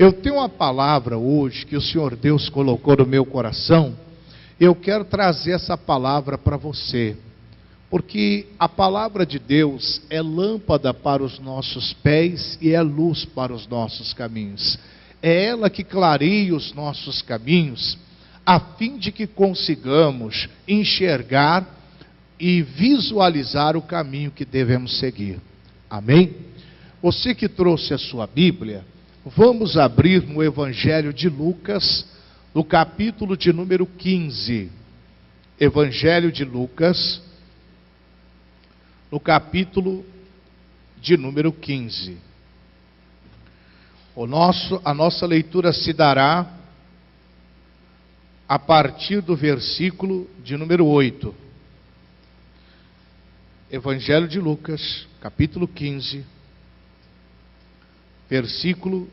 Eu tenho uma palavra hoje que o Senhor Deus colocou no meu coração. Eu quero trazer essa palavra para você, porque a palavra de Deus é lâmpada para os nossos pés e é luz para os nossos caminhos. É ela que clareia os nossos caminhos, a fim de que consigamos enxergar e visualizar o caminho que devemos seguir. Amém? Você que trouxe a sua Bíblia, vamos abrir no Evangelho de Lucas, no capítulo de número 15. Evangelho de Lucas, no capítulo de número 15. A nossa leitura se dará a partir do versículo de número 8. Evangelho de Lucas, capítulo 15, versículo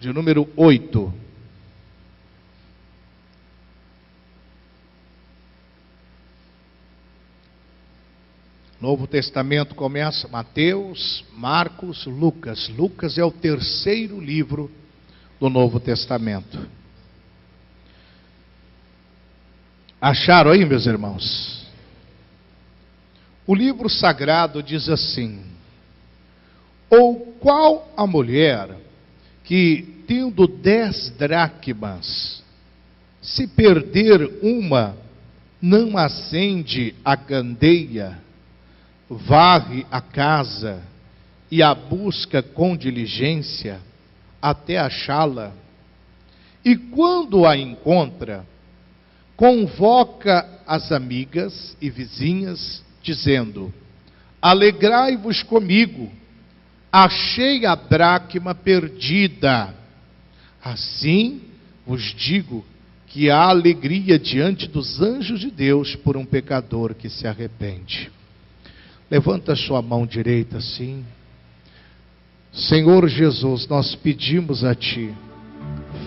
de número 8. Novo Testamento começa Mateus, Marcos, Lucas. Lucas é o terceiro livro do Novo Testamento. Acharam aí, meus irmãos? O livro sagrado diz assim: ou qual a mulher que, tendo 10 dracmas, se perder uma, não acende a candeia, varre a casa e a busca com diligência até achá-la, e quando a encontra, convoca as amigas e vizinhas, dizendo: alegrai-vos comigo, achei a dracma perdida. Assim vos digo que há alegria diante dos anjos de Deus por um pecador que se arrepende. Levanta a sua mão direita assim. Senhor Jesus, nós pedimos a Ti,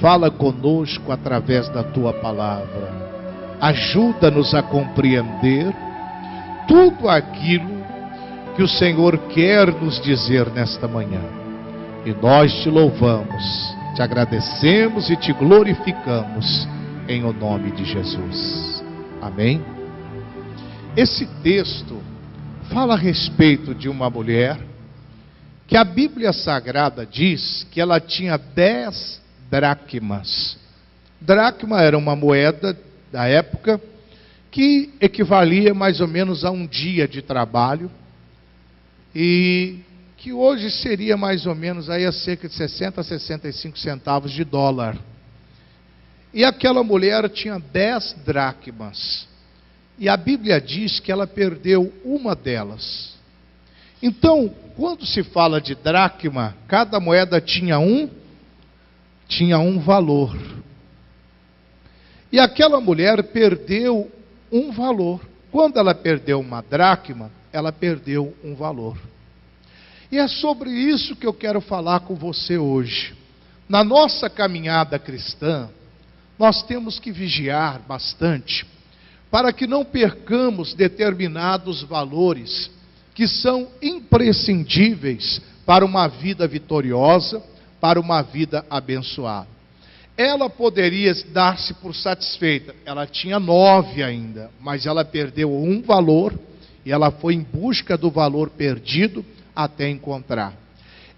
fala conosco através da Tua palavra. Ajuda-nos a compreender tudo aquilo que o Senhor quer nos dizer nesta manhã. E nós Te louvamos, Te agradecemos e Te glorificamos em o nome de Jesus. Amém? Esse texto fala a respeito de uma mulher que a Bíblia Sagrada diz que ela tinha 10 dracmas. Dracma era uma moeda da época que equivalia mais ou menos a um dia de trabalho, e que hoje seria mais ou menos aí a cerca de 60 a 65 centavos de dólar. E aquela mulher tinha 10 dracmas. E a Bíblia diz que ela perdeu uma delas. Então, quando se fala de dracma, cada moeda tinha um valor. E aquela mulher perdeu um valor. Quando ela perdeu uma dracma, ela perdeu um valor. E é sobre isso que eu quero falar com você hoje. Na nossa caminhada cristã, nós temos que vigiar bastante, para que não percamos determinados valores que são imprescindíveis para uma vida vitoriosa, para uma vida abençoada. Ela poderia dar-se por satisfeita, ela tinha 9 ainda, mas ela perdeu um valor, e ela foi em busca do valor perdido até encontrar.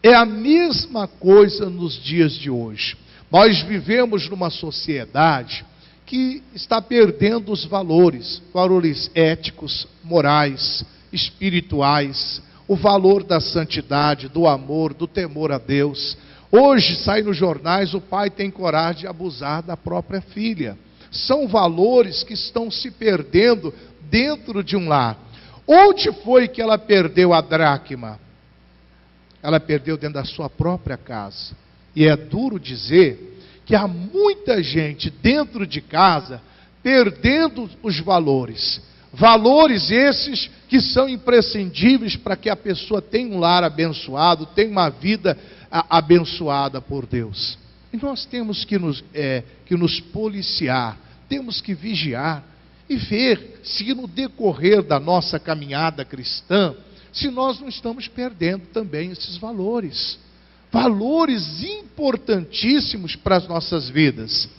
É a mesma coisa nos dias de hoje. Nós vivemos numa sociedade que está perdendo os valores éticos, morais, espirituais, o valor da santidade, do amor, do temor a Deus. Hoje sai nos jornais, o pai tem coragem de abusar da própria filha. São valores que estão se perdendo dentro de um lar. Onde foi que ela perdeu a dracma? Ela perdeu dentro da sua própria casa. E é duro dizer que há muita gente dentro de casa perdendo os valores. Valores esses que são imprescindíveis para que a pessoa tenha um lar abençoado, tenha uma vida abençoada por Deus. E nós temos que nos policiar, temos que vigiar e ver se no decorrer da nossa caminhada cristã, se nós não estamos perdendo também esses valores. valores importantíssimos para as nossas vidas.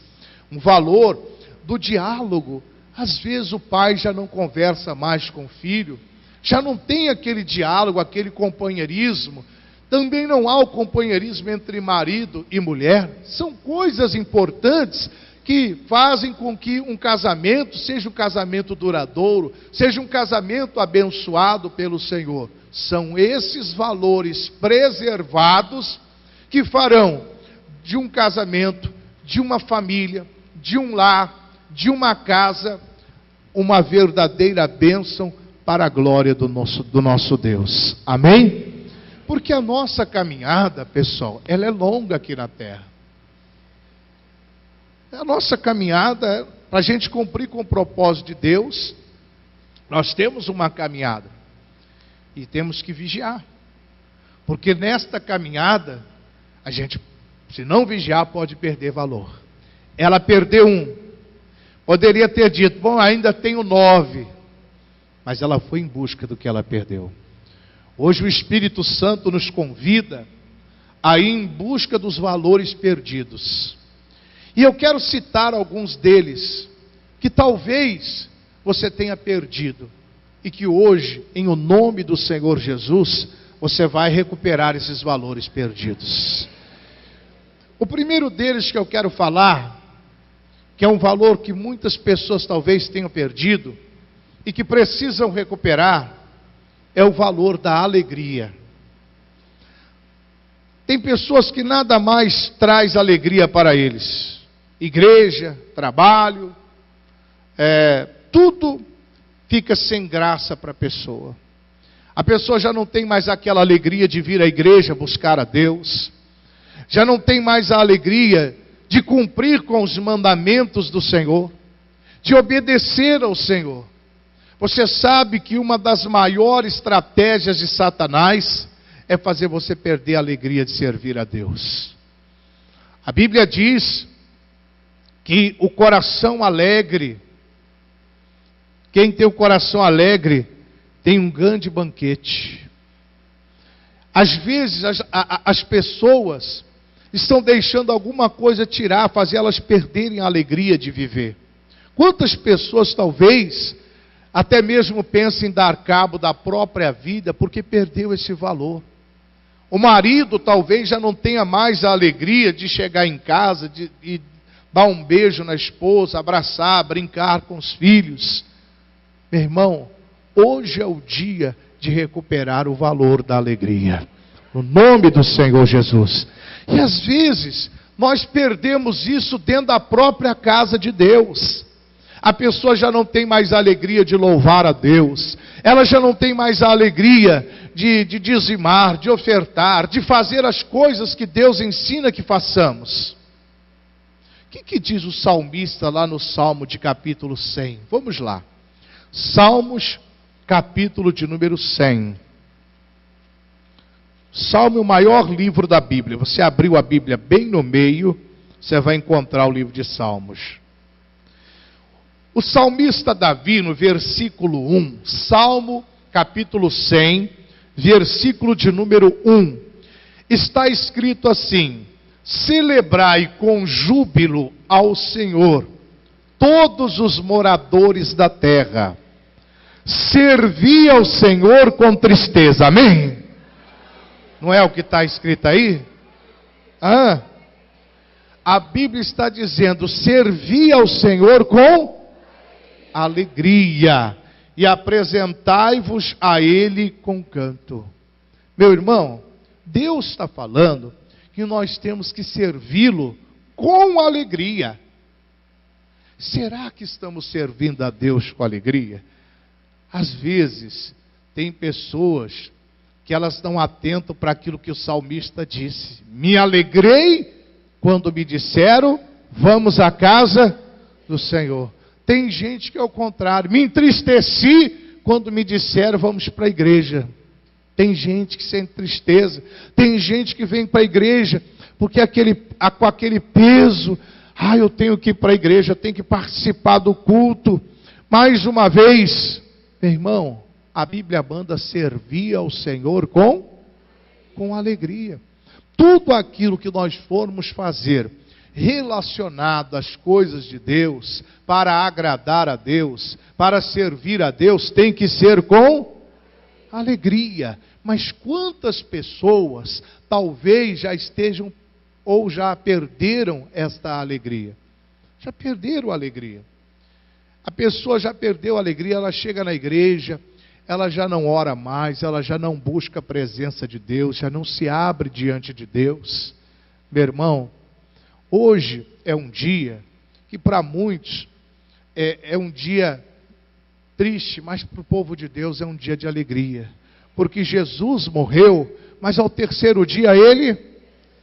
Um valor do diálogo. Às vezes o pai já não conversa mais com o filho, já não tem aquele diálogo, aquele companheirismo. Também não há o companheirismo entre marido e mulher. São coisas importantes que fazem com que um casamento seja um casamento duradouro, seja um casamento abençoado pelo Senhor. São esses valores preservados que farão de um casamento, de uma família, de um lar, de uma casa, uma verdadeira bênção para a glória do nosso Deus. Amém? Porque a nossa caminhada, pessoal, ela é longa aqui na terra. A nossa caminhada, para a gente cumprir com o propósito de Deus, nós temos uma caminhada. E temos que vigiar. Porque nesta caminhada, a gente, se não vigiar, pode perder valor. Ela perdeu um. Poderia ter dito, bom, ainda tenho 9. Mas ela foi em busca do que ela perdeu. Hoje o Espírito Santo nos convida a ir em busca dos valores perdidos. E eu quero citar alguns deles, que talvez você tenha perdido. E que hoje, em o nome do Senhor Jesus, você vai recuperar esses valores perdidos. O primeiro deles que eu quero falar, que é um valor que muitas pessoas talvez tenham perdido, e que precisam recuperar, é o valor da alegria. Tem pessoas que nada mais traz alegria para eles. Igreja, trabalho, tudo fica sem graça para a pessoa. A pessoa já não tem mais aquela alegria de vir à igreja buscar a Deus. Já não tem mais a alegria de cumprir com os mandamentos do Senhor, de obedecer ao Senhor. Você sabe que uma das maiores estratégias de Satanás é fazer você perder a alegria de servir a Deus. A Bíblia diz que o coração alegre, quem tem o coração alegre, tem um grande banquete. Às vezes as pessoas estão deixando alguma coisa tirar, fazer elas perderem a alegria de viver. Quantas pessoas talvez até mesmo pensam em dar cabo da própria vida porque perdeu esse valor. O marido talvez já não tenha mais a alegria de chegar em casa, de dar um beijo na esposa, abraçar, brincar com os filhos. Meu irmão, hoje é o dia de recuperar o valor da alegria. No nome do Senhor Jesus. E às vezes, nós perdemos isso dentro da própria casa de Deus. A pessoa já não tem mais a alegria de louvar a Deus. Ela já não tem mais a alegria de dizimar, de ofertar, de fazer as coisas que Deus ensina que façamos. O que diz o salmista lá no Salmo de capítulo 100? Vamos lá. Salmos, capítulo de número 100. Salmo é o maior livro da Bíblia. Você abriu a Bíblia bem no meio, você vai encontrar o livro de Salmos. O salmista Davi, no versículo 1, Salmo, capítulo 100, versículo de número 1, está escrito assim: celebrai com júbilo ao Senhor, todos os moradores da terra. Servi ao Senhor com tristeza. Amém? Não é o que está escrito aí? A Bíblia está dizendo: servi ao Senhor com alegria e apresentai-vos a Ele com canto. Meu irmão, Deus está falando que nós temos que servi-lo com alegria. Será que estamos servindo a Deus com alegria? Às vezes, tem pessoas que elas não atentam para aquilo que o salmista disse. Me alegrei quando me disseram, vamos à casa do Senhor. Tem gente que é o contrário. Me entristeci quando me disseram, vamos para a igreja. Tem gente que sente tristeza. Tem gente que vem para a igreja porque com aquele peso. Eu tenho que ir para a igreja, eu tenho que participar do culto. Mais uma vez, meu irmão, a Bíblia manda servir ao Senhor com alegria. tudo aquilo que nós formos fazer relacionado às coisas de Deus, para agradar a Deus, para servir a Deus, tem que ser com alegria. Mas quantas pessoas talvez já estejam ou já perderam esta alegria? Já perderam a alegria. A pessoa já perdeu a alegria, ela chega na igreja, ela já não ora mais, ela já não busca a presença de Deus, já não se abre diante de Deus. Meu irmão, hoje é um dia que para muitos é um dia triste, mas para o povo de Deus é um dia de alegria. Porque Jesus morreu, mas ao terceiro dia Ele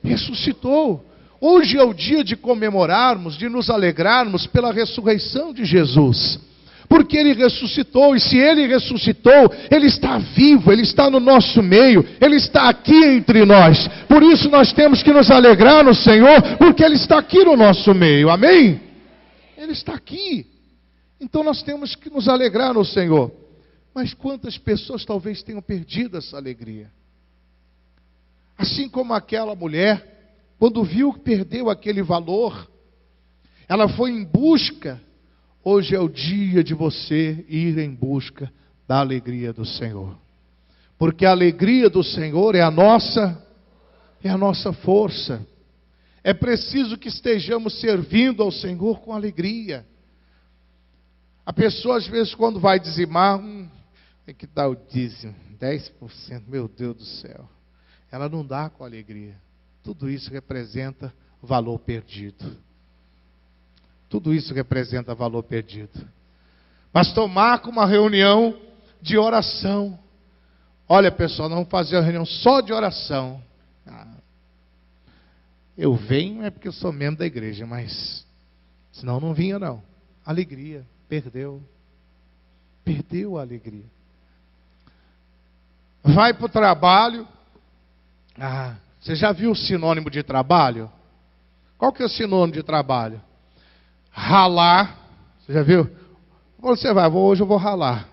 ressuscitou. Hoje é o dia de comemorarmos, de nos alegrarmos pela ressurreição de Jesus. Porque Ele ressuscitou, e se Ele ressuscitou, Ele está vivo, Ele está no nosso meio, Ele está aqui entre nós. Por isso nós temos que nos alegrar no Senhor, porque Ele está aqui no nosso meio, amém? Ele está aqui, então nós temos que nos alegrar no Senhor. Mas quantas pessoas talvez tenham perdido essa alegria? Assim como aquela mulher, quando viu que perdeu aquele valor, ela foi em busca. Hoje é o dia de você ir em busca da alegria do Senhor. Porque a alegria do Senhor é a nossa força. É preciso que estejamos servindo ao Senhor com alegria. A pessoa às vezes quando vai dizimar, tem que dar o dízimo, 10%, meu Deus do céu. Ela não dá com alegria. Tudo isso representa valor perdido. Tudo isso representa valor perdido. Pastor, marca uma reunião de oração. Olha, pessoal, nós vamos fazer uma reunião só de oração. Eu venho é porque eu sou membro da igreja, mas senão não vinha não. Alegria, perdeu. Perdeu a alegria. Vai para o trabalho. Você já viu o sinônimo de trabalho? Qual que é o sinônimo de trabalho? Ralar. Você já viu? Você vai, hoje eu vou ralar.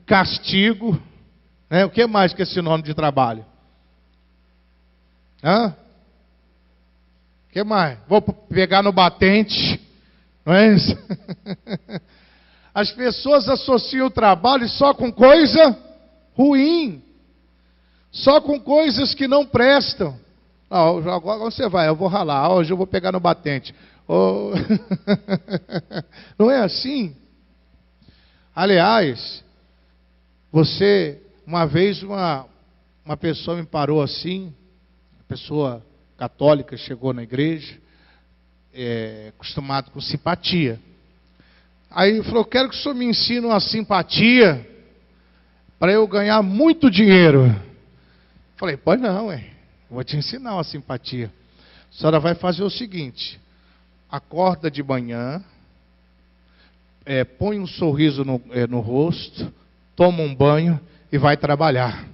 Castigo. O que mais que é sinônimo de trabalho? O que mais? Vou pegar no batente. Não é isso? As pessoas associam o trabalho só com coisa ruim. Só com coisas que não prestam. Agora você vai, eu vou ralar. Hoje eu vou pegar no batente. Não é assim? Aliás, uma vez uma pessoa me parou assim, uma pessoa católica chegou na igreja, acostumado com simpatia. Aí falou, quero que o senhor me ensine uma simpatia para eu ganhar muito dinheiro. Falei, pois não, vou te ensinar uma simpatia. A senhora vai fazer o seguinte, acorda de manhã, põe um sorriso no rosto, toma um banho e vai trabalhar.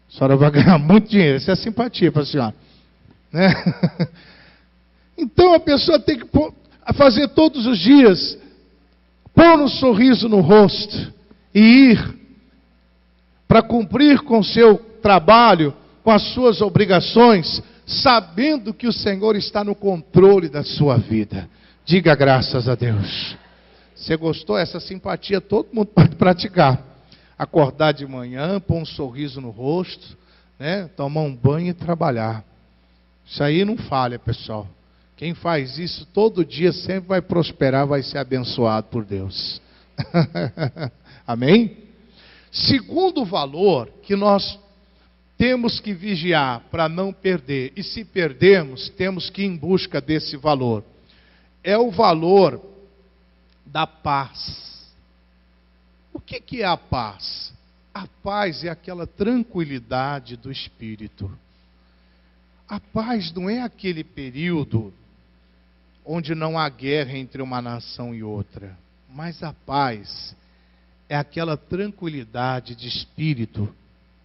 A senhora vai ganhar muito dinheiro. Isso é simpatia para a senhora. Né? Então a pessoa tem que fazer todos os dias, pôr um sorriso no rosto e ir para cumprir com o seu trabalho, com as suas obrigações, sabendo que o Senhor está no controle da sua vida. Diga graças a Deus. Você gostou? Essa simpatia todo mundo pode praticar. Acordar de manhã, pôr um sorriso no rosto, tomar um banho e trabalhar. Isso aí não falha, pessoal. Quem faz isso todo dia sempre vai prosperar, vai ser abençoado por Deus. Amém? Segundo valor que nós temos que vigiar para não perder, e se perdermos, temos que ir em busca desse valor. É o valor da paz. O que é a paz? A paz é aquela tranquilidade do espírito. A paz não é aquele período onde não há guerra entre uma nação e outra, mas a paz é aquela tranquilidade de espírito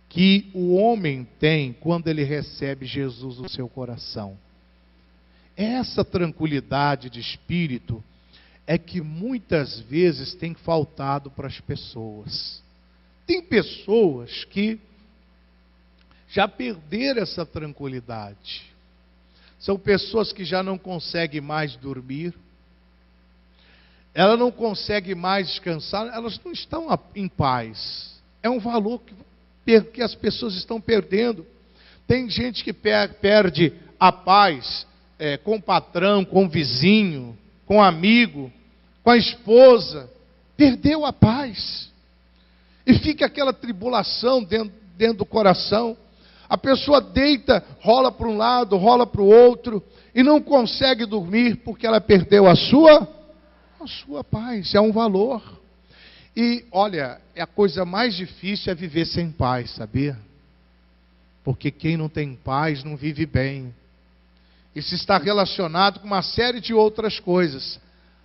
que o homem tem quando ele recebe Jesus no seu coração. Essa tranquilidade de espírito é que muitas vezes tem faltado para as pessoas. Tem pessoas que já perderam essa tranquilidade. São pessoas que já não conseguem mais dormir, ela não consegue mais descansar, elas não estão em paz. É um valor que as pessoas estão perdendo. Tem gente que perde a paz com o patrão, com o vizinho, com o amigo, com a esposa. Perdeu a paz. E fica aquela tribulação dentro do coração. A pessoa deita, rola para um lado, rola para o outro, e não consegue dormir porque ela perdeu a sua paz. É um valor. E olha, a coisa mais difícil é viver sem paz, sabia? Porque quem não tem paz não vive bem. Isso está relacionado com uma série de outras coisas.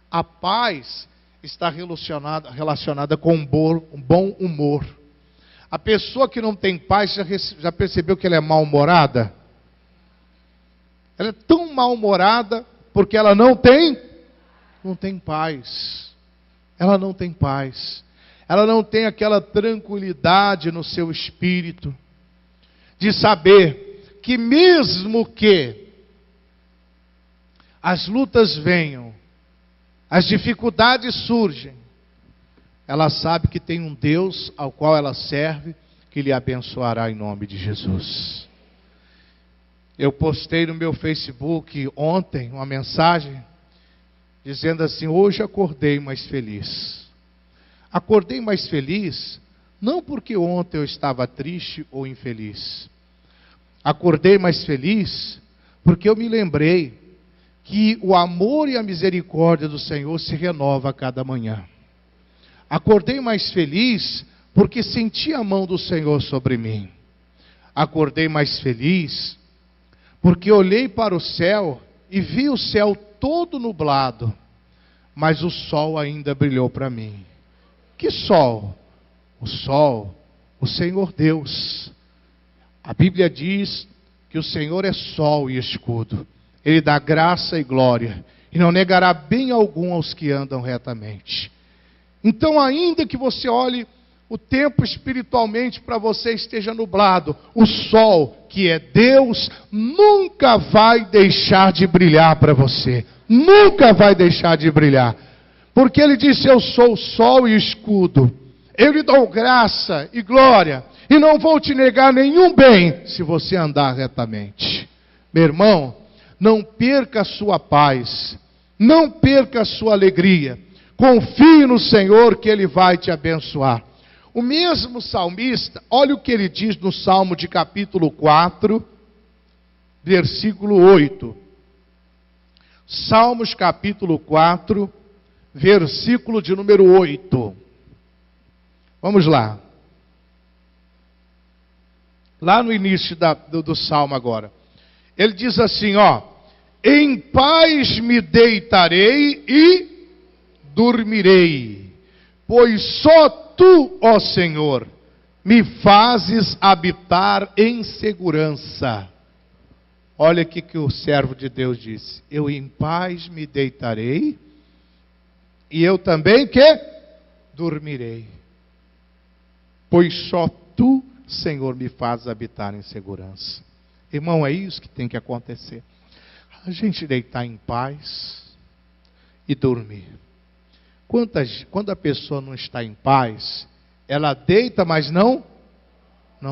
A paz está relacionada com um bom humor. A pessoa que não tem paz, já percebeu que ela é mal-humorada? Ela é tão mal-humorada porque ela não tem paz. Ela não tem paz. Ela não tem aquela tranquilidade no seu espírito de saber que mesmo que as lutas venham, as dificuldades surgem, ela sabe que tem um Deus ao qual ela serve, que lhe abençoará em nome de Jesus. Eu postei no meu Facebook ontem uma mensagem dizendo assim: hoje acordei mais feliz. Acordei mais feliz, não porque ontem eu estava triste ou infeliz. Acordei mais feliz porque eu me lembrei que o amor e a misericórdia do Senhor se renova a cada manhã. Acordei mais feliz porque senti a mão do Senhor sobre mim. Acordei mais feliz porque olhei para o céu e vi o céu todo nublado, mas o sol ainda brilhou para mim. Que sol? O sol, o Senhor Deus. A Bíblia diz que o Senhor é sol e escudo. Ele dá graça e glória, e não negará bem algum aos que andam retamente. Então, ainda que você olhe o tempo espiritualmente para você esteja nublado, o sol, que é Deus, nunca vai deixar de brilhar para você. Nunca vai deixar de brilhar. Porque ele disse: eu sou o sol e escudo. Eu lhe dou graça e glória, e não vou te negar nenhum bem, se você andar retamente. Meu irmão, não perca a sua paz, não perca a sua alegria. Confie no Senhor que Ele vai te abençoar. O mesmo salmista, olha o que ele diz no Salmo de capítulo 4, versículo 8. Salmos capítulo 4, versículo de número 8. Vamos lá. Lá no início do Salmo agora. Ele diz assim, ó: em paz me deitarei e dormirei, pois só Tu, ó Senhor, me fazes habitar em segurança. Olha aqui que o servo de Deus disse: eu em paz me deitarei, e eu também que dormirei, pois só Tu, Senhor, me fazes habitar em segurança. Irmão, é isso que tem que acontecer. A gente deitar em paz e dormir. Quando a pessoa não está em paz, ela deita, mas não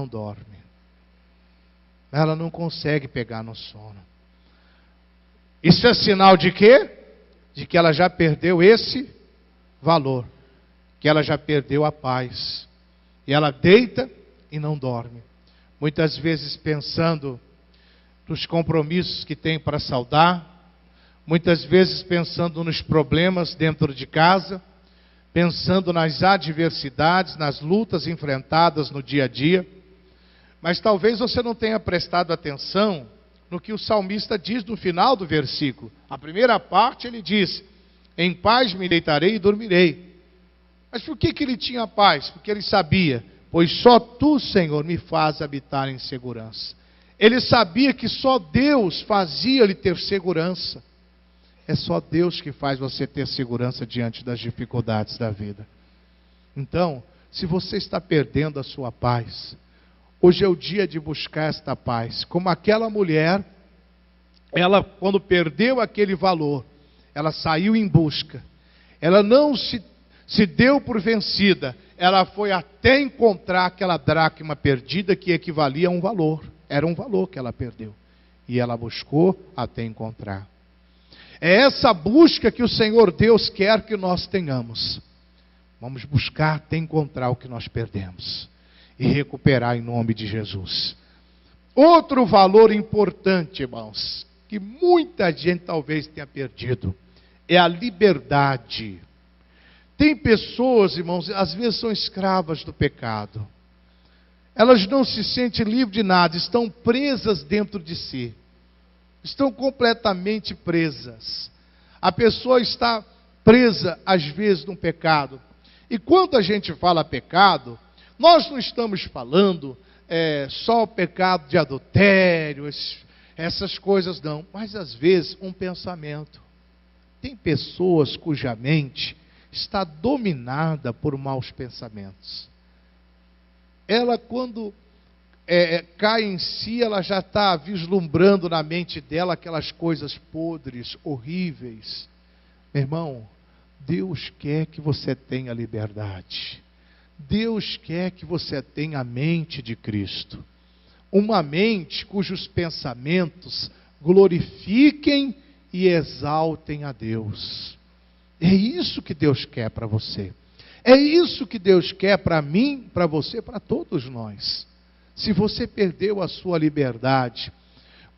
dorme. Ela não consegue pegar no sono. Isso é sinal de quê? De que ela já perdeu esse valor. Que ela já perdeu a paz. E ela deita e não dorme. Muitas vezes pensando nos compromissos que tem para saldar. Muitas vezes pensando nos problemas dentro de casa, pensando nas adversidades, nas lutas enfrentadas no dia a dia. Mas talvez você não tenha prestado atenção no que o salmista diz no final do versículo. A primeira parte ele diz: em paz me deitarei e dormirei. Mas por que ele tinha paz? Porque ele sabia: pois só Tu, Senhor, me faz habitar em segurança. Ele sabia que só Deus fazia-lhe ter segurança. É só Deus que faz você ter segurança diante das dificuldades da vida. Então, se você está perdendo a sua paz, Hoje é o dia de buscar esta paz. Como aquela mulher, ela, quando perdeu aquele valor, ela saiu em busca. Ela não se deu por vencida. Ela foi até encontrar aquela dracma perdida que equivalia a um valor. Era um valor que ela perdeu. E ela buscou até encontrar. É essa busca que o Senhor Deus quer que nós tenhamos. Vamos buscar até encontrar o que nós perdemos. E recuperar em nome de Jesus. Outro valor importante, irmãos, que muita gente talvez tenha perdido, é a liberdade. Tem pessoas, irmãos, às vezes são escravas do pecado. Elas não se sentem livres de nada, estão presas dentro de si. Estão completamente presas. A pessoa está presa, às vezes, num pecado. E quando a gente fala pecado, nós não estamos falando só o pecado de adultério, essas coisas não. Mas, às vezes, um pensamento. Tem pessoas cuja mente está dominada por maus pensamentos. Ela, quando cai em si, ela já está vislumbrando na mente dela aquelas coisas podres, horríveis. Meu irmão, Deus quer que você tenha liberdade. Deus quer que você tenha a mente de Cristo. Uma mente cujos pensamentos glorifiquem e exaltem a Deus. É isso que Deus quer para você. É isso que Deus quer para mim, para você, para todos nós. Se você perdeu a sua liberdade,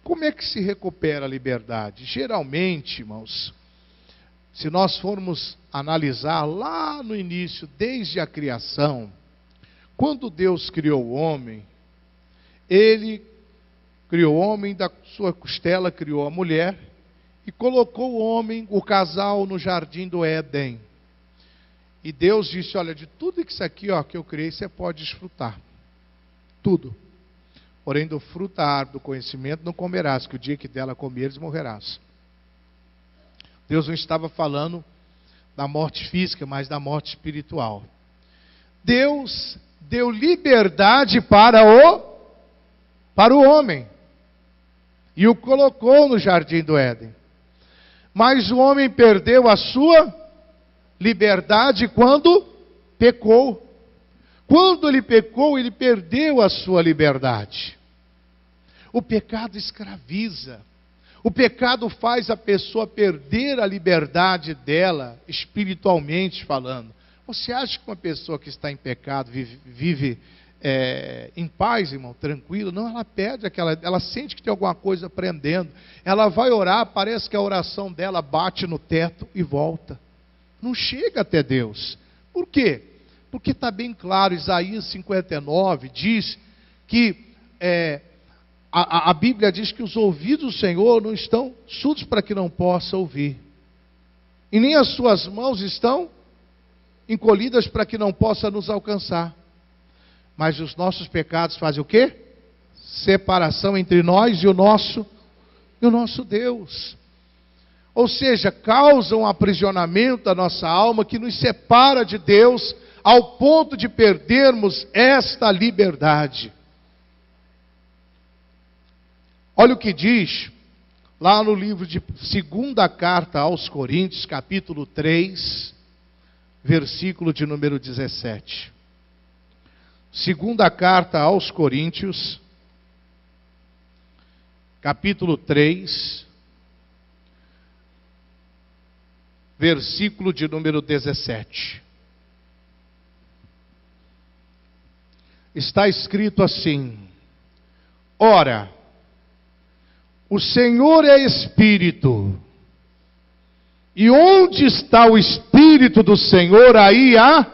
como é que se recupera a liberdade? Geralmente, irmãos, se nós formos analisar lá no início, desde a criação, quando Deus criou o homem, Ele criou o homem, da sua costela criou a mulher, e colocou o homem, o casal, no jardim do Éden. E Deus disse, olha, de tudo isso aqui que eu criei, você pode desfrutar. Tudo. Porém, do fruto da árvore do conhecimento não comerás, que o dia que dela comeres, morrerás. Deus não estava falando da morte física, mas da morte espiritual. Deus deu liberdade para o homem. E o colocou no jardim do Éden. Mas o homem perdeu a sua liberdade quando pecou. Quando ele pecou, ele perdeu a sua liberdade. O pecado escraviza. O pecado faz a pessoa perder a liberdade dela, espiritualmente falando. Você acha que uma pessoa que está em pecado vive em paz, irmão, tranquilo? Não, ela perde ela sente que tem alguma coisa prendendo. Ela vai orar, parece que a oração dela bate no teto e volta. Não chega até Deus. Por quê? Porque está bem claro, Isaías 59 diz que a Bíblia diz que os ouvidos do Senhor não estão surdos para que não possa ouvir. E nem as suas mãos estão encolhidas para que não possa nos alcançar. Mas os nossos pecados fazem o quê? Separação entre nós e o nosso Deus. Ou seja, causam um aprisionamento da nossa alma que nos separa de Deus ao ponto de perdermos esta liberdade. Olha o que diz lá no livro de 2ª carta aos Coríntios, capítulo 3, versículo de número 17. 2ª carta aos Coríntios, capítulo 3, versículo de número 17. Está escrito assim: ora, o Senhor é Espírito, e onde está o Espírito do Senhor, aí há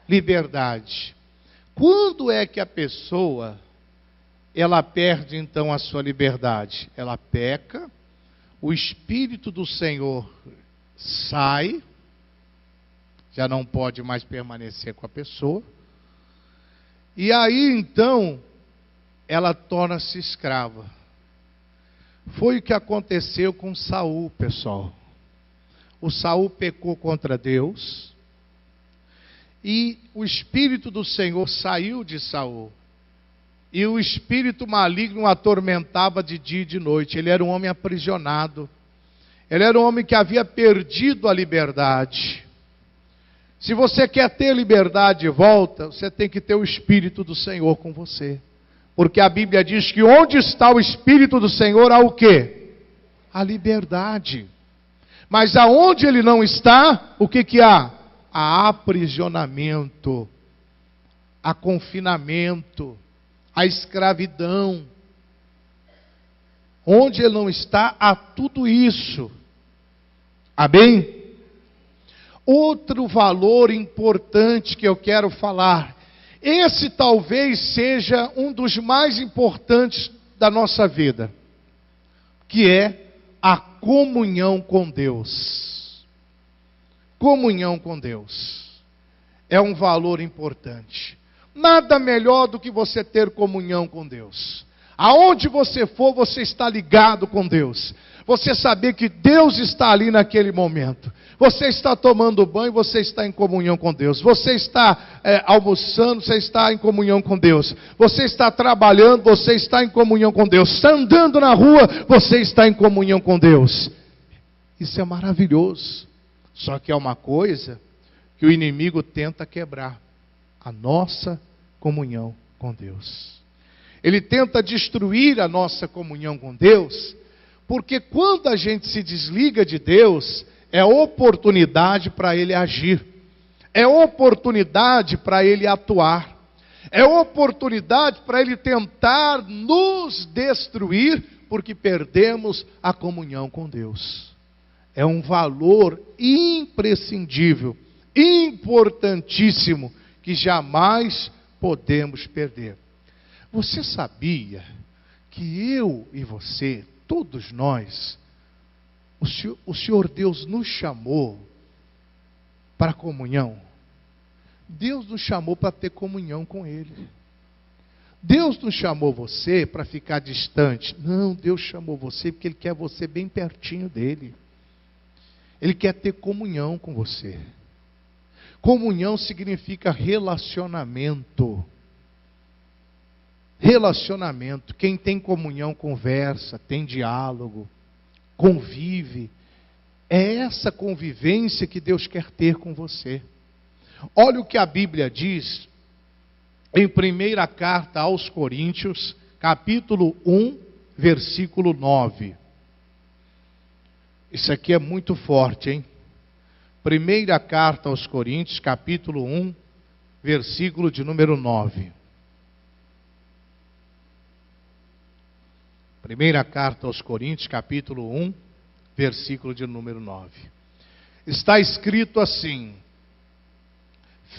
liberdade. Quando é que a pessoa, ela perde então a sua liberdade? Ela peca, o Espírito do Senhor sai, já não pode mais permanecer com a pessoa, e aí então, ela torna-se escrava. Foi o que aconteceu com Saul, pessoal. O Saul pecou contra Deus, e o Espírito do Senhor saiu de Saul. e o espírito maligno o atormentava de dia e de noite. Ele era um homem aprisionado. Ele era um homem que havia perdido a liberdade. Se você quer ter liberdade de volta, você tem que ter o Espírito do Senhor com você. Porque a Bíblia diz que onde está o Espírito do Senhor, há o quê? A liberdade. Mas aonde ele não está, o que há? Há aprisionamento, há confinamento, há escravidão. Onde ele não está, há tudo isso. Amém? Outro valor importante que eu quero falar, esse talvez seja um dos mais importantes da nossa vida, que é a comunhão com Deus. Comunhão com Deus é um valor importante. Nada melhor do que você ter comunhão com Deus. Aonde você for, você está ligado com Deus. Você saber que Deus está ali naquele momento. Você está tomando banho, você está em comunhão com Deus. Você está almoçando, você está em comunhão com Deus. Você está trabalhando, você está em comunhão com Deus. Está andando na rua, você está em comunhão com Deus. Isso é maravilhoso. Só que é uma coisa que o inimigo tenta quebrar: a nossa comunhão com Deus. Ele tenta destruir a nossa comunhão com Deus, porque quando a gente se desliga de Deus, é oportunidade para Ele agir, é oportunidade para Ele atuar, é oportunidade para Ele tentar nos destruir, porque perdemos a comunhão com Deus. É um valor imprescindível, importantíssimo, que jamais podemos perder. Você sabia que eu e você, todos nós, o Senhor Deus nos chamou para comunhão? Deus nos chamou para ter comunhão com Ele. Deus não chamou você para ficar distante. Não, Deus chamou você porque Ele quer você bem pertinho dEle. Ele quer ter comunhão com você. Comunhão significa relacionamento. Relacionamento. Quem tem comunhão conversa, tem diálogo, convive. É essa convivência que Deus quer ter com você. Olha o que a Bíblia diz em primeira carta aos Coríntios, capítulo 1, versículo 9. Isso aqui é muito forte, hein? Primeira carta aos Coríntios, capítulo 1, versículo de número 9. Primeira carta aos Coríntios, capítulo 1, versículo de número 9. Está escrito assim: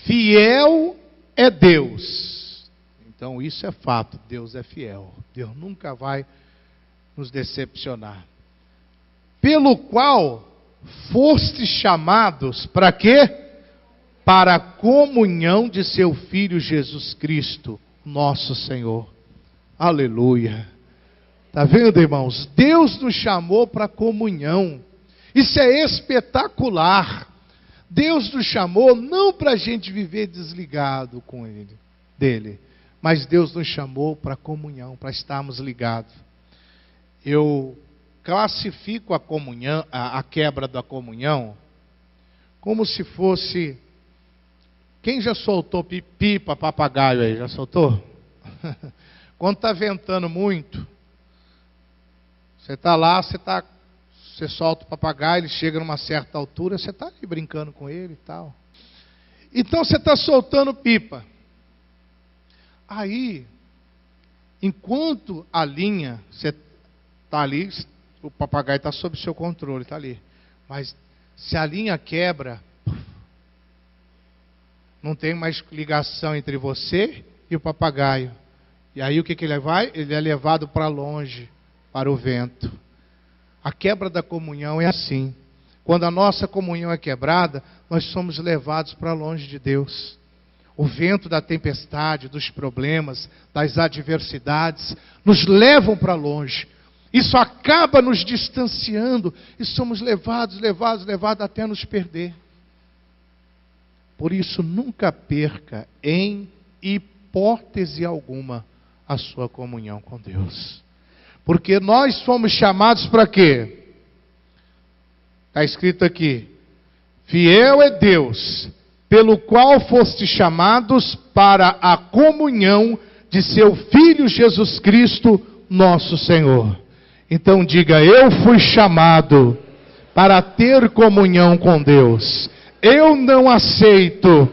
fiel é Deus. Então isso é fato, Deus é fiel. Deus nunca vai nos decepcionar. Pelo qual fostes chamados, para quê? Para a comunhão de seu Filho Jesus Cristo, nosso Senhor. Aleluia. Está vendo, irmãos? Deus nos chamou para comunhão. Isso é espetacular. Deus nos chamou não para a gente viver desligado com Ele, dele, mas Deus nos chamou para comunhão, para estarmos ligados. Eu classifico a comunhão, a quebra da comunhão, como se fosse... Quem já soltou pipa, papagaio aí? Já soltou? Quando está ventando muito, você está lá, você solta o papagaio, ele chega numa certa altura, você está ali brincando com ele e tal. Então você está soltando pipa. Aí, enquanto a linha, você está ali, o papagaio está sob seu controle, está ali. Mas se a linha quebra, não tem mais ligação entre você e o papagaio. E aí o que ele vai? Ele é levado para longe, para o vento. A quebra da comunhão é assim. Quando a nossa comunhão é quebrada, nós somos levados para longe de Deus. O vento da tempestade, dos problemas, das adversidades, nos levam para longe. Isso acaba nos distanciando e somos levados até nos perder. Por isso, nunca perca, em hipótese alguma, a sua comunhão com Deus. Porque nós fomos chamados para quê? Está escrito aqui: fiel é Deus, pelo qual foste chamados para a comunhão de seu Filho Jesus Cristo, nosso Senhor. Então diga: eu fui chamado para ter comunhão com Deus. Eu não aceito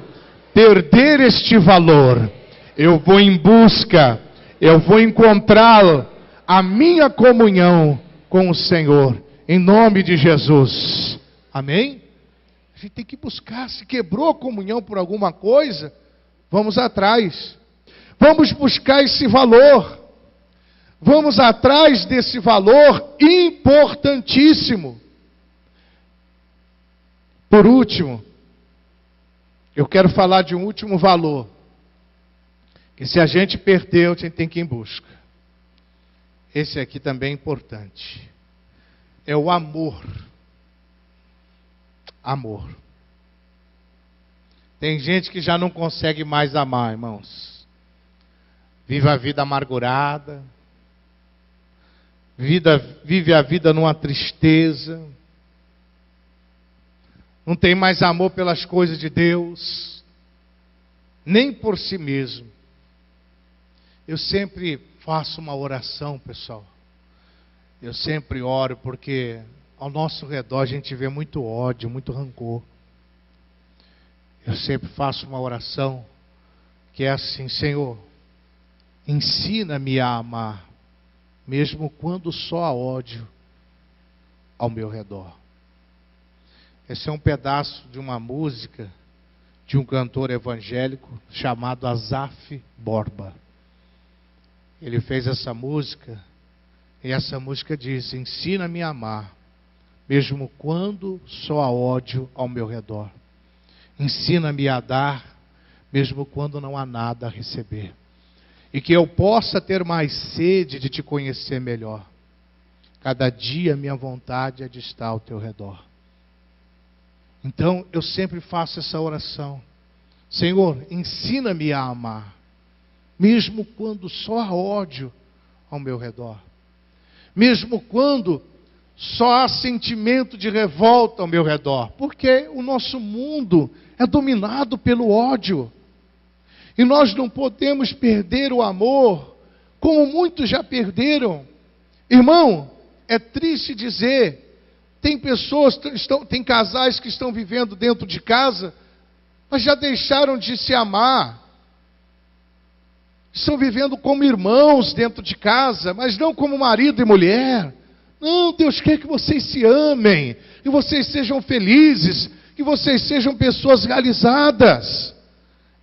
perder este valor. Eu vou em busca, eu vou encontrar a minha comunhão com o Senhor, em nome de Jesus. Amém? A gente tem que buscar. Se quebrou a comunhão por alguma coisa, vamos atrás. Vamos buscar esse valor. Vamos atrás desse valor importantíssimo. Por último, eu quero falar de um último valor, que se a gente perdeu, a gente tem que ir em busca. Esse aqui também é importante. É o amor. Amor. Tem gente que já não consegue mais amar, irmãos. Vive a vida amargurada. Vive a vida numa tristeza. Não tem mais amor pelas coisas de Deus, nem por si mesmo. Eu sempre faço uma oração, pessoal. Eu sempre oro, porque ao nosso redor a gente vê muito ódio, muito rancor. Eu sempre faço uma oração que é assim: Senhor, ensina-me a amar, mesmo quando só há ódio ao meu redor. Esse é um pedaço de uma música de um cantor evangélico chamado Asaf Borba. Ele fez essa música, e essa música diz: ensina-me a amar, mesmo quando só há ódio ao meu redor. Ensina-me a dar, mesmo quando não há nada a receber. E que eu possa ter mais sede de te conhecer melhor. Cada dia minha vontade é de estar ao teu redor. Então eu sempre faço essa oração: Senhor, ensina-me a amar, mesmo quando só há ódio ao meu redor. Mesmo quando só há sentimento de revolta ao meu redor. Porque o nosso mundo é dominado pelo ódio. E nós não podemos perder o amor, como muitos já perderam. Irmão, é triste dizer, tem pessoas, tem casais que estão vivendo dentro de casa, mas já deixaram de se amar. Estão vivendo como irmãos dentro de casa, mas não como marido e mulher. Não, Deus quer que vocês se amem, que vocês sejam felizes, que vocês sejam pessoas realizadas.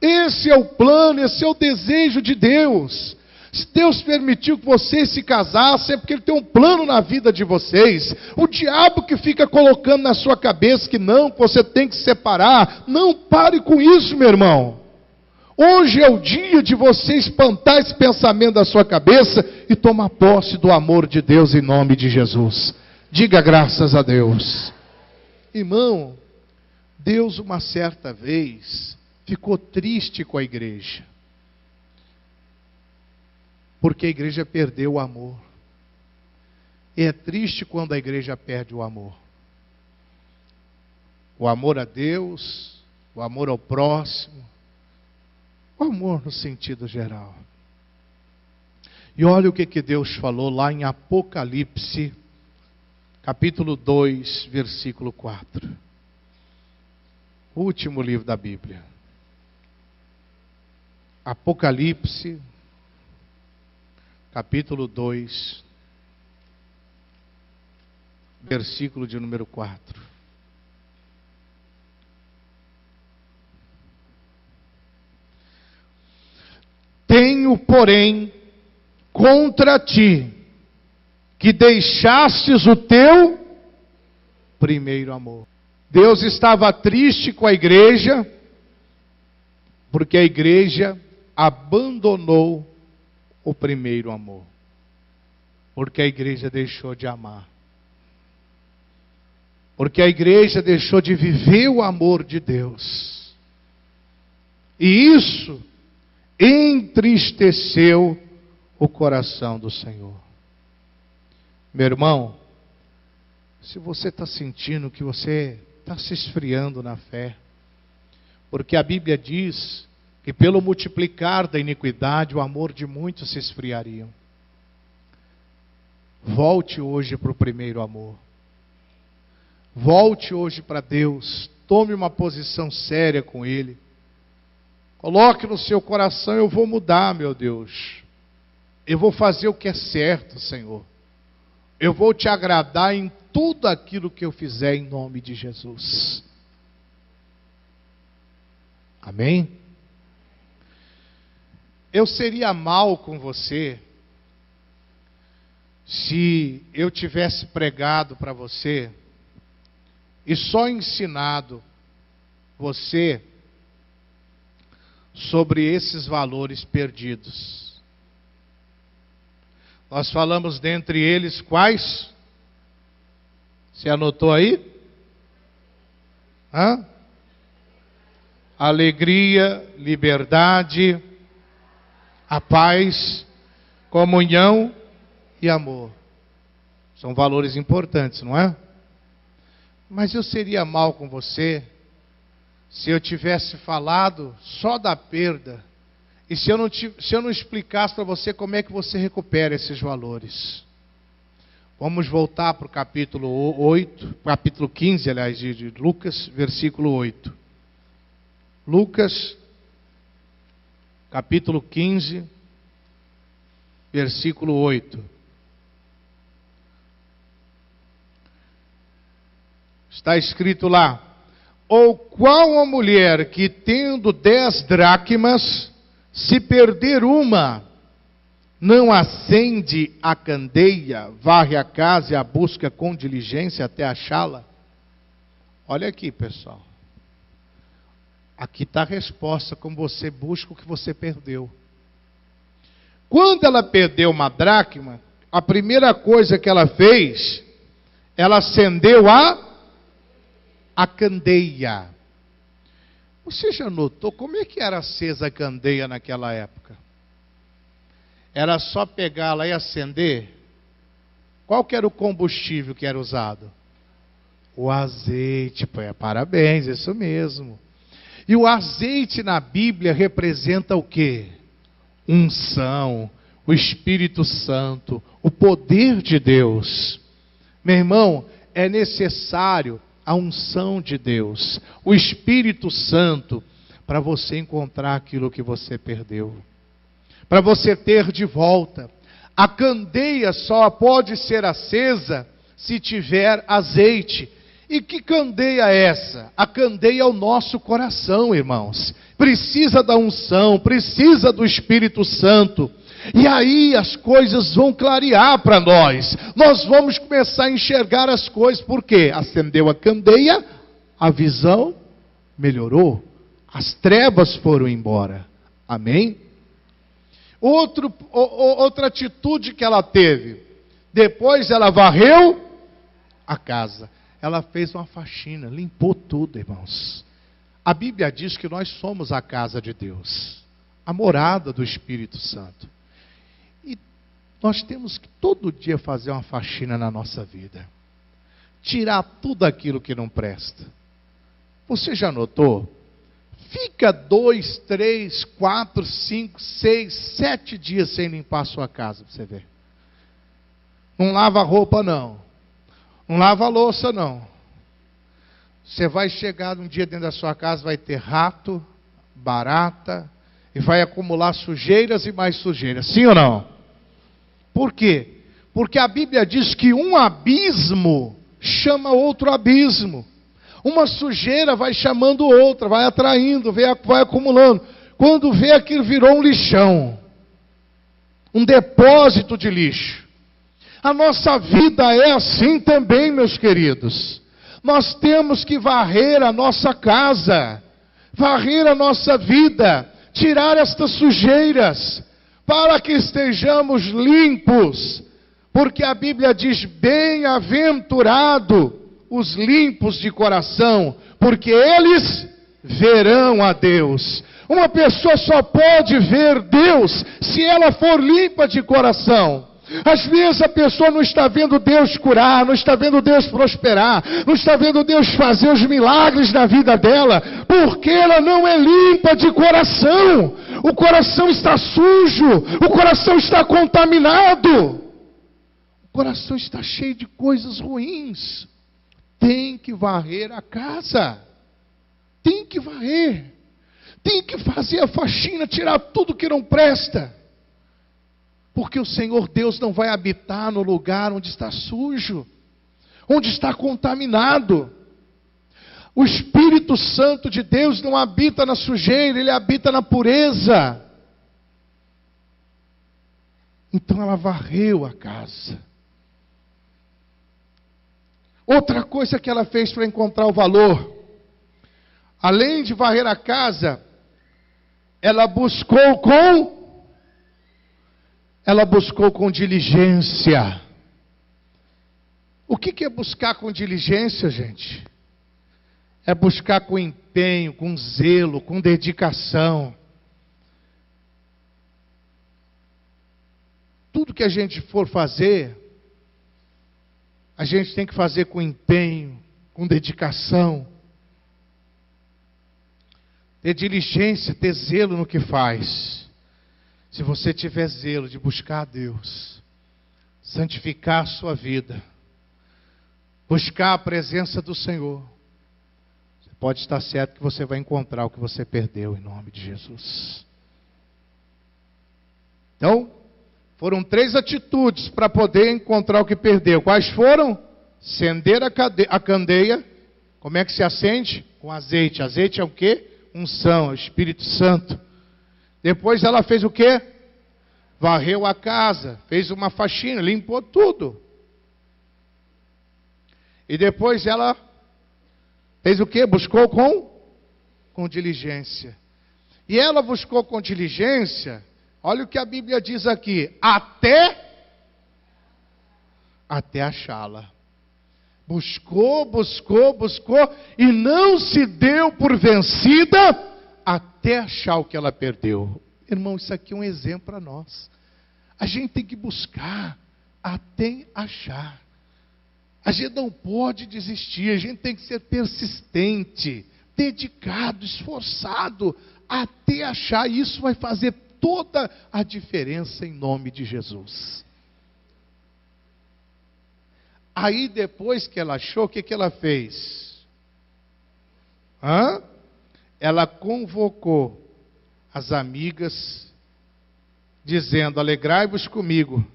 Esse é o plano, esse é o desejo de Deus. Se Deus permitiu que vocês se casassem, é porque Ele tem um plano na vida de vocês. O diabo que fica colocando na sua cabeça que não, que você tem que se separar, não pare com isso, meu irmão. Hoje é o dia de você espantar esse pensamento da sua cabeça e tomar posse do amor de Deus em nome de Jesus. Diga graças a Deus. Irmão, Deus uma certa vez ficou triste com a igreja, porque a igreja perdeu o amor. E é triste quando a igreja perde o amor. O amor a Deus, o amor ao próximo, o amor no sentido geral. E olha o que Deus falou lá em Apocalipse, capítulo 2, versículo 4. O último livro da Bíblia. Apocalipse, capítulo 2, versículo de número 4. Tenho, porém, contra ti, que deixastes o teu primeiro amor. Deus estava triste com a igreja, porque a igreja abandonou o primeiro amor. Porque a igreja deixou de amar. Porque a igreja deixou de viver o amor de Deus. E isso entristeceu o coração do Senhor. Meu irmão, se você está sentindo que você está se esfriando na fé, porque a Bíblia diz que pelo multiplicar da iniquidade o amor de muitos se esfriariam. Volte hoje para o primeiro amor. Volte hoje para Deus. Tome uma posição séria com Ele. Coloque no seu coração: eu vou mudar, meu Deus. Eu vou fazer o que é certo, Senhor. Eu vou te agradar em tudo aquilo que eu fizer em nome de Jesus. Amém? Eu seria mal com você se eu tivesse pregado para você e só ensinado você sobre esses valores perdidos. Nós falamos dentre eles quais? Você anotou aí? Alegria, liberdade, a paz, comunhão e amor. São valores importantes, não é? Mas eu seria mal com você se eu tivesse falado só da perda e se eu não explicasse para você como é que você recupera esses valores. Vamos voltar para o capítulo 15, aliás, de Lucas, versículo 8. Lucas, capítulo 15, versículo 8. Está escrito lá: ou qual a mulher que tendo 10 dracmas, se perder uma, não acende a candeia, varre a casa e a busca com diligência até achá-la? Olha aqui, pessoal. Aqui está a resposta, como você busca o que você perdeu. Quando ela perdeu uma dracma, a primeira coisa que ela fez, ela acendeu a candeia. Você já notou como é que era acesa a candeia naquela época? Era só pegar lá e acender? Qual que era o combustível que era usado? O azeite. Parabéns, isso mesmo. E o azeite na Bíblia representa o quê? Unção, o Espírito Santo, o poder de Deus. Meu irmão, é necessário a unção de Deus, o Espírito Santo, para você encontrar aquilo que você perdeu, para você ter de volta. A candeia só pode ser acesa se tiver azeite. E que candeia é essa? A candeia é o nosso coração, irmãos. Precisa da unção, precisa do Espírito Santo. E aí as coisas vão clarear para nós. Nós vamos começar a enxergar as coisas. Por quê? Acendeu a candeia, a visão melhorou. As trevas foram embora. Amém? Outra atitude que ela teve. Depois ela varreu a casa. Ela fez uma faxina, limpou tudo, irmãos. A Bíblia diz que nós somos a casa de Deus, a morada do Espírito Santo. E nós temos que todo dia fazer uma faxina na nossa vida. Tirar tudo aquilo que não presta. Você já notou? Fica 2, 3, 4, 5, 6, 7 dias sem limpar a sua casa, para você ver. Não lava a roupa, não. Não lava a louça, não. Você vai chegar um dia dentro da sua casa, vai ter rato, barata, e vai acumular sujeiras e mais sujeiras. Sim ou não? Por quê? Porque a Bíblia diz que um abismo chama outro abismo. Uma sujeira vai chamando outra, vai atraindo, vai acumulando. Quando vê, aquilo virou um lixão. Um depósito de lixo. A nossa vida é assim também, meus queridos. Nós temos que varrer a nossa casa, varrer a nossa vida, tirar estas sujeiras, para que estejamos limpos. Porque a Bíblia diz: bem-aventurado os limpos de coração, porque eles verão a Deus. Uma pessoa só pode ver Deus se ela for limpa de coração. Às vezes a pessoa não está vendo Deus curar, não está vendo Deus prosperar, não está vendo Deus fazer os milagres na vida dela, porque ela não é limpa de coração. O coração está sujo, o coração está contaminado, o coração está cheio de coisas ruins. Tem que varrer a casa, tem que varrer, tem que fazer a faxina, tirar tudo que não presta. Porque o Senhor Deus não vai habitar no lugar onde está sujo, onde está contaminado. O Espírito Santo de Deus não habita na sujeira, ele habita na pureza. Então ela varreu a casa. Outra coisa que ela fez para encontrar o valor, além de varrer a casa, ela buscou com diligência. O que é buscar com diligência, gente? É buscar com empenho, com zelo, com dedicação. Tudo que a gente for fazer, a gente tem que fazer com empenho, com dedicação. Ter diligência, ter zelo no que faz. Se você tiver zelo de buscar a Deus, santificar a sua vida, buscar a presença do Senhor, você pode estar certo que você vai encontrar o que você perdeu em nome de Jesus. Então, foram 3 atitudes para poder encontrar o que perdeu. Quais foram? Acender a candeia. Como é que se acende? Com azeite. Azeite é o quê? Unção, é o Espírito Santo. Depois ela fez o quê? Varreu a casa, fez uma faxina, limpou tudo. E depois ela fez o quê? Buscou com diligência. E ela buscou com diligência, olha o que a Bíblia diz aqui, até achá-la. Buscou, e não se deu por vencida, até achar o que ela perdeu. Irmão, isso aqui é um exemplo para nós. A gente tem que buscar até achar. A gente não pode desistir, a gente tem que ser persistente, dedicado, esforçado, até achar. Isso vai fazer toda a diferença em nome de Jesus. Aí depois que ela achou, o que ela fez? Ela convocou as amigas, dizendo: alegrai-vos comigo,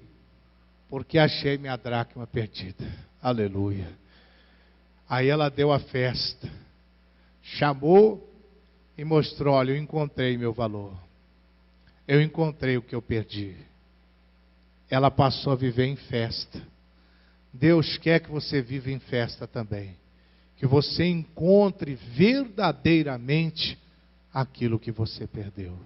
porque achei minha dracma perdida. Aleluia. Aí ela deu a festa, chamou e mostrou: olha, eu encontrei meu valor, eu encontrei o que eu perdi. Ela passou a viver em festa. Deus quer que você viva em festa também, que você encontre verdadeiramente aquilo que você perdeu.